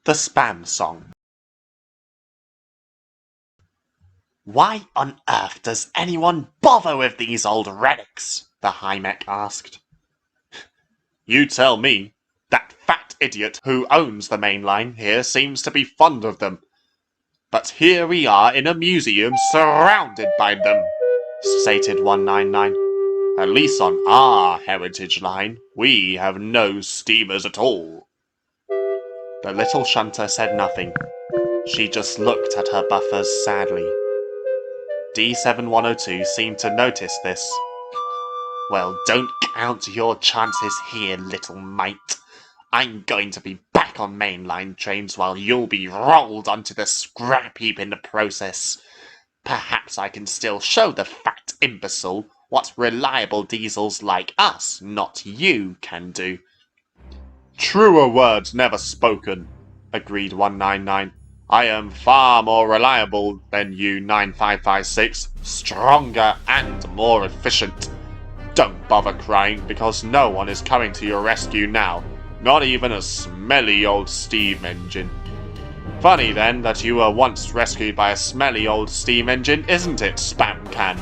The Spam Song. Why on earth does anyone bother with these old relics? The High Mech asked. You tell me. That fat idiot who owns the main line here seems to be fond of them. But here we are in a museum surrounded by them, stated 199. At least on our heritage line, we have no steamers at all. The little shunter said nothing. She just looked at her buffers sadly. D7102 seemed to notice this. Well, don't count your chances here, little mate. I'm going to be back on mainline trains while you'll be rolled onto the scrap heap in the process. Perhaps I can still show the fat imbecile what reliable diesels like us, not you, can do. Truer words never spoken, agreed 199. I am far more reliable than you 9556, stronger and more efficient. Don't bother crying, because no one is coming to your rescue now, not even a smelly old steam engine. Funny then that you were once rescued by a smelly old steam engine, isn't it, Spamcan?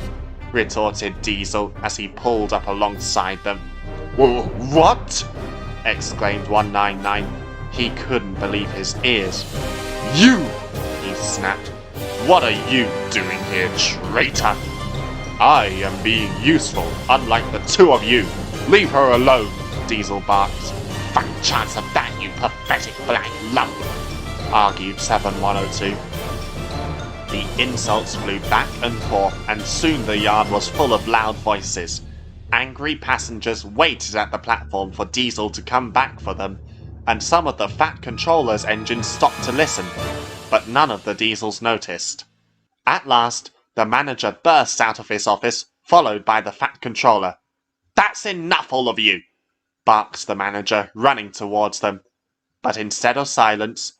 Retorted Diesel as he pulled up alongside them. What? Exclaimed 199. He couldn't believe his ears. You! He snapped. What are you doing here, traitor? I am being useful, unlike the two of you. Leave her alone, Diesel barked. Fat chance of that, you pathetic black lump, argued 7102. The insults flew back and forth, and soon the yard was full of loud voices. Angry passengers waited at the platform for Diesel to come back for them, and some of the Fat Controller's engines stopped to listen, but none of the Diesels noticed. At last, the manager burst out of his office, followed by the Fat Controller. That's enough, all of you, barked the manager, running towards them. But instead of silence,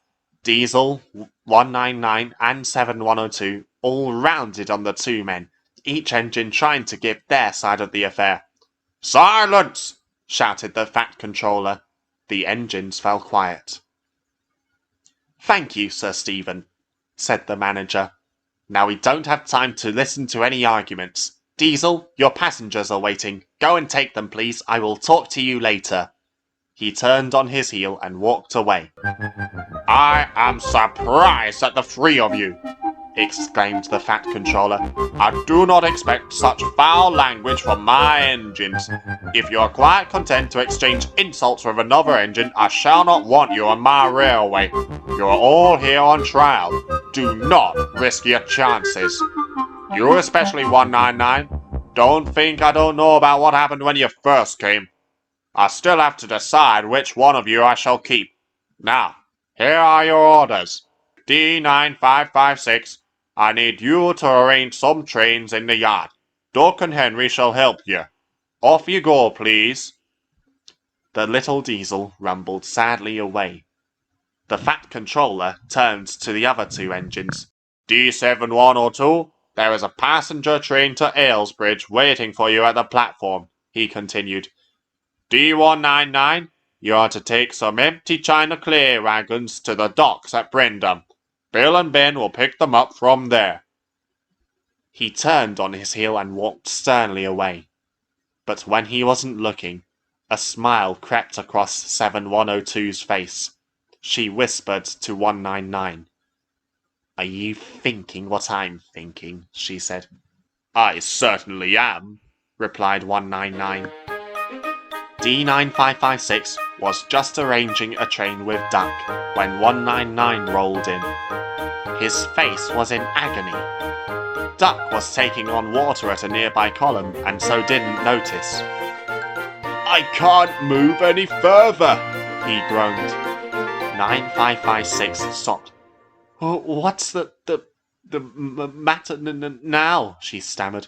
Diesel, 199 and 7102 all rounded on the two men, each engine trying to give their side of the affair. Silence! Shouted the Fat Controller. The engines fell quiet. Thank you, Sir Stephen, said the manager. Now we don't have time to listen to any arguments. Diesel, your passengers are waiting. Go and take them, please. I will talk to you later. He turned on his heel and walked away. I am surprised at the three of you, exclaimed the Fat Controller. I do not expect such foul language from my engines. If you are quite content to exchange insults with another engine, I shall not want you on my railway. You are all here on trial. Do not risk your chances. You especially, 199. Don't think I don't know about what happened when you first came. I still have to decide which one of you I shall keep. Now, here are your orders. D9556, I need you to arrange some trains in the yard. Doc and Henry shall help you. Off you go, please. The little Diesel rumbled sadly away. The Fat Controller turned to the other two engines. D7102, there is a passenger train to Aylesbridge waiting for you at the platform, he continued. D199, you are to take some empty china clay wagons to the docks at Brendam. Bill and Ben will pick them up from there. He turned on his heel and walked sternly away. But when he wasn't looking, a smile crept across 7102's face. She whispered to 199. Are you thinking what I'm thinking? She said. I certainly am, replied 199. D9556 was just arranging a train with Duck when 199 rolled in. His face was in agony. Duck was taking on water at a nearby column and so didn't notice. I can't move any further, he groaned. 9556 stopped. What's the matter now? She stammered.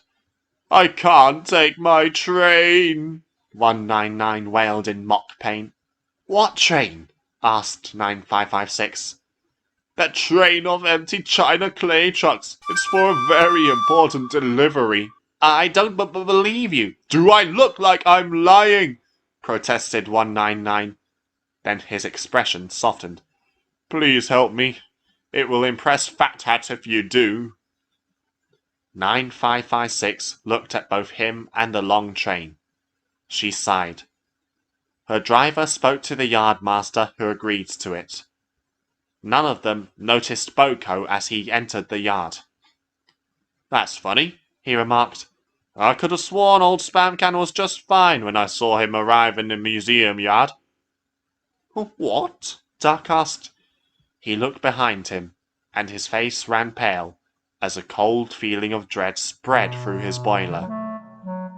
I can't take my train, 199 wailed in mock pain. What train? Asked 9556. That train of empty china clay trucks. It's for a very important delivery. I don't believe you. Do I look like I'm lying? Protested 199. Then his expression softened. Please help me. It will impress Fat Hat if you do. 9556 looked at both him and the long train. She sighed. Her driver spoke to the yardmaster, who agreed to it. None of them noticed Boko as he entered the yard. That's funny, he remarked. I could have sworn old Spamcan was just fine when I saw him arrive in the museum yard. What? Duck asked. He looked behind him, and his face ran pale, as a cold feeling of dread spread through his boiler.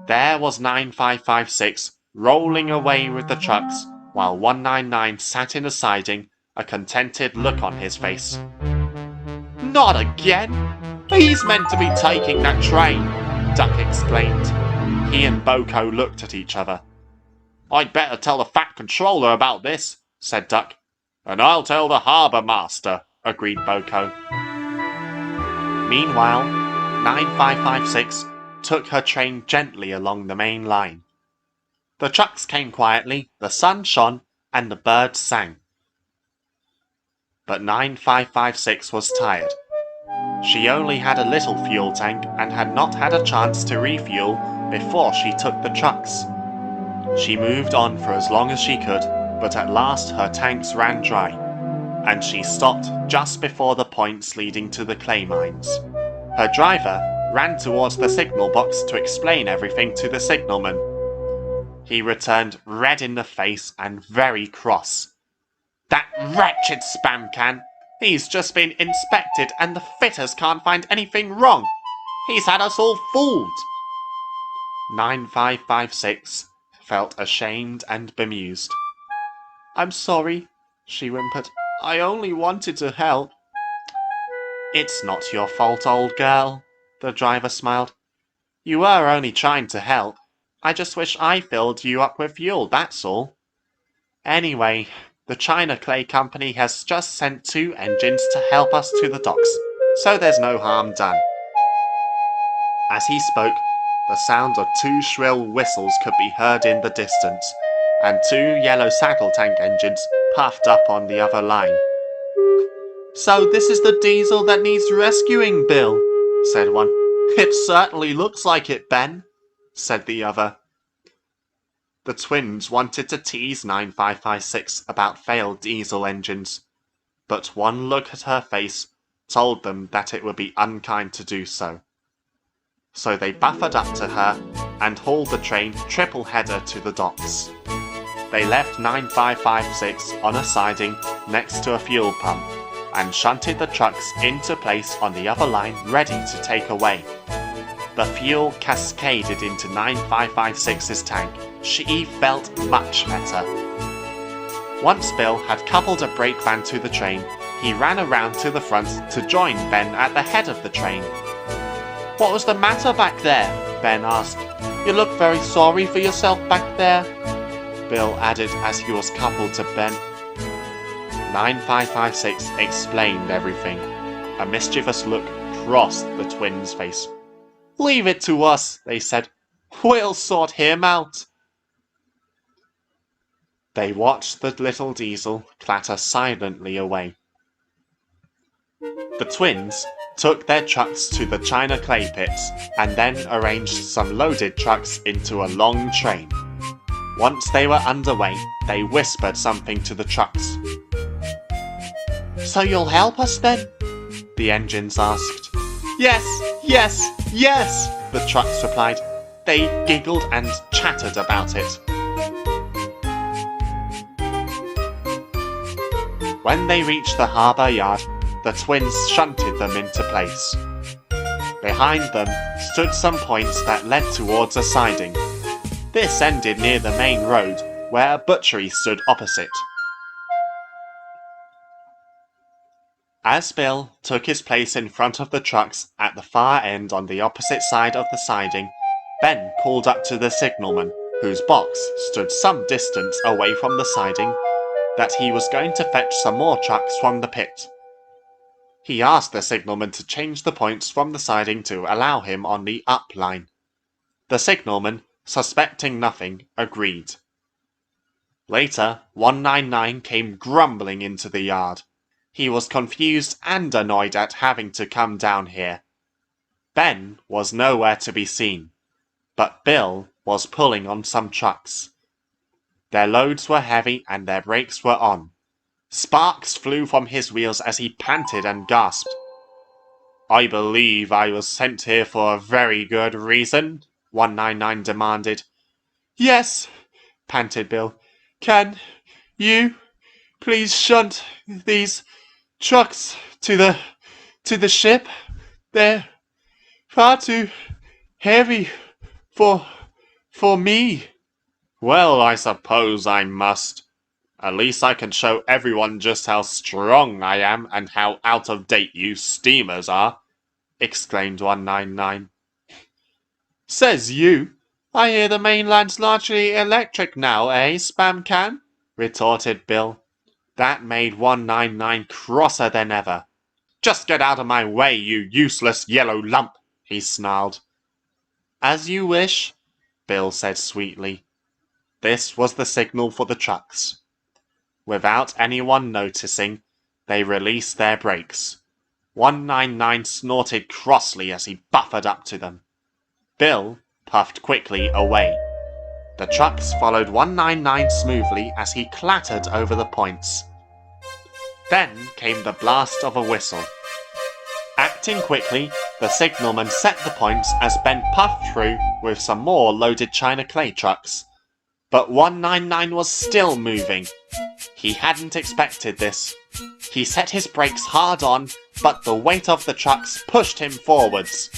There was 9556, rolling away with the trucks, while 199 sat in the siding, a contented look on his face. Not again! He's meant to be taking that train, Duck exclaimed. He and Boko looked at each other. I'd better tell the Fat Controller about this, said Duck. And I'll tell the harbour master, agreed Boko. Meanwhile, 9556 took her train gently along the main line. The trucks came quietly, the sun shone, and the birds sang. But 9556 was tired. She only had a little fuel tank and had not had a chance to refuel before she took the trucks. She moved on for as long as she could, but at last her tanks ran dry, and she stopped just before the points leading to the clay mines. Her driver ran towards the signal box to explain everything to the signalman. He returned red in the face and very cross. That wretched Spamcan! He's just been inspected and the fitters can't find anything wrong. He's had us all fooled. 9556 felt ashamed and bemused. I'm sorry, she whimpered. I only wanted to help. It's not your fault, old girl, the driver smiled. You were only trying to help. I just wish I filled you up with fuel, that's all. Anyway, the China Clay Company has just sent 2 engines to help us to the docks, so there's no harm done. As he spoke, the sound of 2 shrill whistles could be heard in the distance, and 2 yellow saddle tank engines puffed up on the other line. So this is the diesel that needs rescuing, Bill, said one. It certainly looks like it, Ben, said the other. The twins wanted to tease 9556 about failed diesel engines, but one look at her face told them that it would be unkind to do so. So they buffered up to her and hauled the train triple-header to the docks. They left 9556 on a siding next to a fuel pump and shunted the trucks into place on the other line ready to take away. The fuel cascaded into 9556's tank. She felt much better. Once Bill had coupled a brake van to the train, he ran around to the front to join Ben at the head of the train. What was the matter back there? Ben asked. You look very sorry for yourself back there, Bill added as he was coupled to Ben. 9556 explained everything. A mischievous look crossed the twins' face. Leave it to us, they said. We'll sort him out. They watched the little diesel clatter silently away. The twins took their trucks to the China clay pits and then arranged some loaded trucks into a long train. Once they were underway, they whispered something to the trucks. So you'll help us then? The engines asked. Yes, yes, yes, the trucks replied. They giggled and chattered about it. When they reached the harbour yard, the twins shunted them into place. Behind them stood some points that led towards a siding. This ended near the main road, where a butchery stood opposite. As Bill took his place in front of the trucks at the far end on the opposite side of the siding, Ben called up to the signalman, whose box stood some distance away from the siding, that he was going to fetch some more trucks from the pit. He asked the signalman to change the points from the siding to allow him on the up line. The signalman, suspecting nothing, agreed. Later, 199 came grumbling into the yard. He was confused and annoyed at having to come down here. Ben was nowhere to be seen, but Bill was pulling on some trucks. Their loads were heavy and their brakes were on. Sparks flew from his wheels as he panted and gasped. "I believe I was sent here for a very good reason," 199 demanded. "Yes," panted Bill. "Can you please shunt these trucks to the ship? They're far too heavy for me." "Well, I suppose I must. At least I can show everyone just how strong I am and how out of date you steamers are," exclaimed 199. "Says you. I hear the mainland's largely electric now, eh, Spamcan?" retorted Bill. That made 199 crosser than ever. "Just get out of my way, you useless yellow lump," he snarled. "As you wish," Bill said sweetly. This was the signal for the trucks. Without anyone noticing, they released their brakes. 199 snorted crossly as he buffered up to them. Bill puffed quickly away. The trucks followed 199 smoothly as he clattered over the points. Then came the blast of a whistle. Acting quickly, the signalman set the points as Ben puffed through with some more loaded China clay trucks. But 199 was still moving. He hadn't expected this. He set his brakes hard on, but the weight of the trucks pushed him forwards.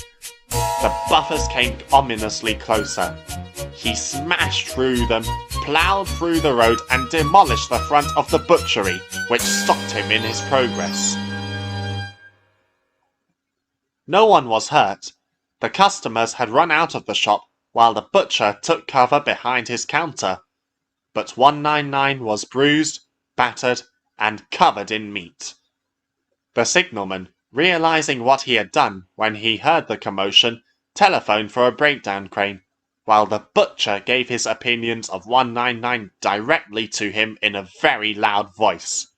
The buffers came ominously closer. He smashed through them, ploughed through the road and demolished the front of the butchery, which stopped him in his progress. No one was hurt. The customers had run out of the shop while the butcher took cover behind his counter. But 199 was bruised, battered, and covered in meat. The signalman, realizing what he had done when he heard the commotion, telephoned for a breakdown crane, while the butcher gave his opinions of 199 directly to him in a very loud voice.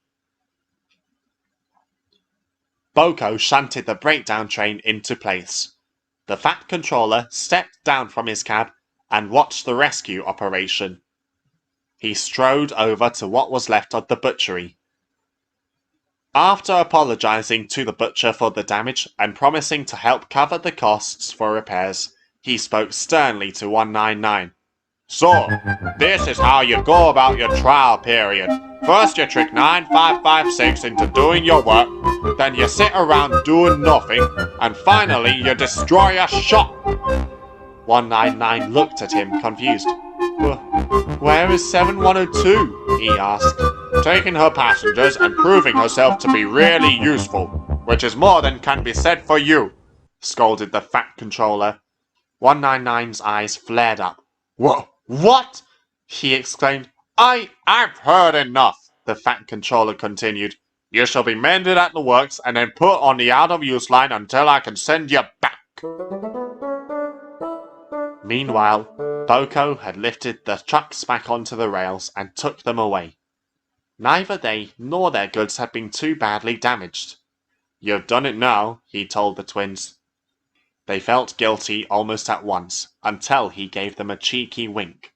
Boko shunted the breakdown train into place. The Fat Controller stepped down from his cab and watched the rescue operation. He strode over to what was left of the butchery. After apologizing to the butcher for the damage and promising to help cover the costs for repairs, he spoke sternly to 199. "So, this is how you go about your trial period. First you trick 9556 into doing your work, then you sit around doing nothing, and finally you destroy a shop." 199 looked at him confused. "Where is 7102? he asked. "Taking her passengers and proving herself to be really useful, which is more than can be said for you," scolded the Fat Controller. 199's eyes flared up. What? He exclaimed. I've heard enough, the Fat Controller continued. "You shall be mended at the works and then put on the out-of-use line until I can send you back." Meanwhile, Boko had lifted the trucks back onto the rails and took them away. Neither they nor their goods had been too badly damaged. "You've done it now," he told the twins. They felt guilty almost at once, until he gave them a cheeky wink.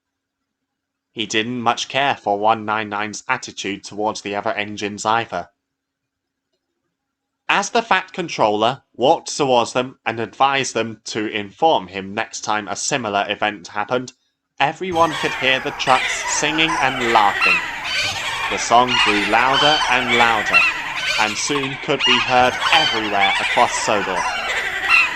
He didn't much care for 199's attitude towards the other engines either. As the Fat Controller walked towards them and advised them to inform him next time a similar event happened, everyone could hear the trucks singing and laughing. The song grew louder and louder, and soon could be heard everywhere across Sodor.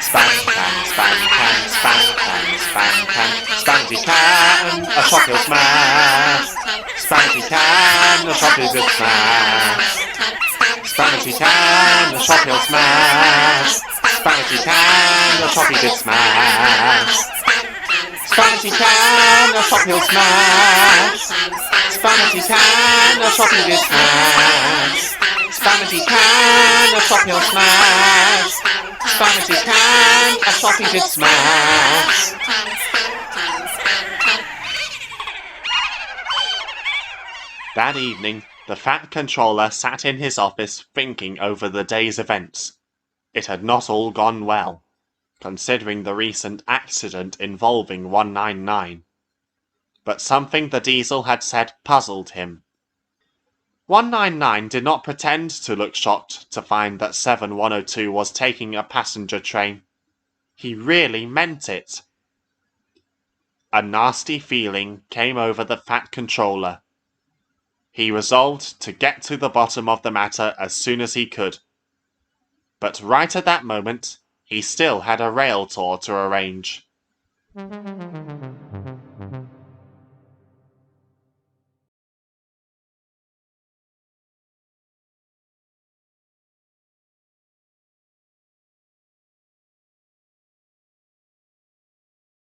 Spamcan, Spamcan, Spamcan, Spamcan, Spamcan, a shop he'll smash. Spamcan, a shop he'll smash. Spamcan, a shop he'll smash. Spamcan, a shop he'll smash. Spamcan, a shop he'll smash. Spamcan, a shop he'll smash. Spamcan, a shop he'll smash. Spamcan, a shop he'll smash. That evening, The Fat Controller sat in his office thinking over the day's events. It had not all gone well, considering the recent accident involving 199. But something the Diesel had said puzzled him. 199 did not pretend to look shocked to find that 7102 was taking a passenger train. He really meant it. A nasty feeling came over the Fat Controller. He resolved to get to the bottom of the matter as soon as he could. But right at that moment, he still had a rail tour to arrange.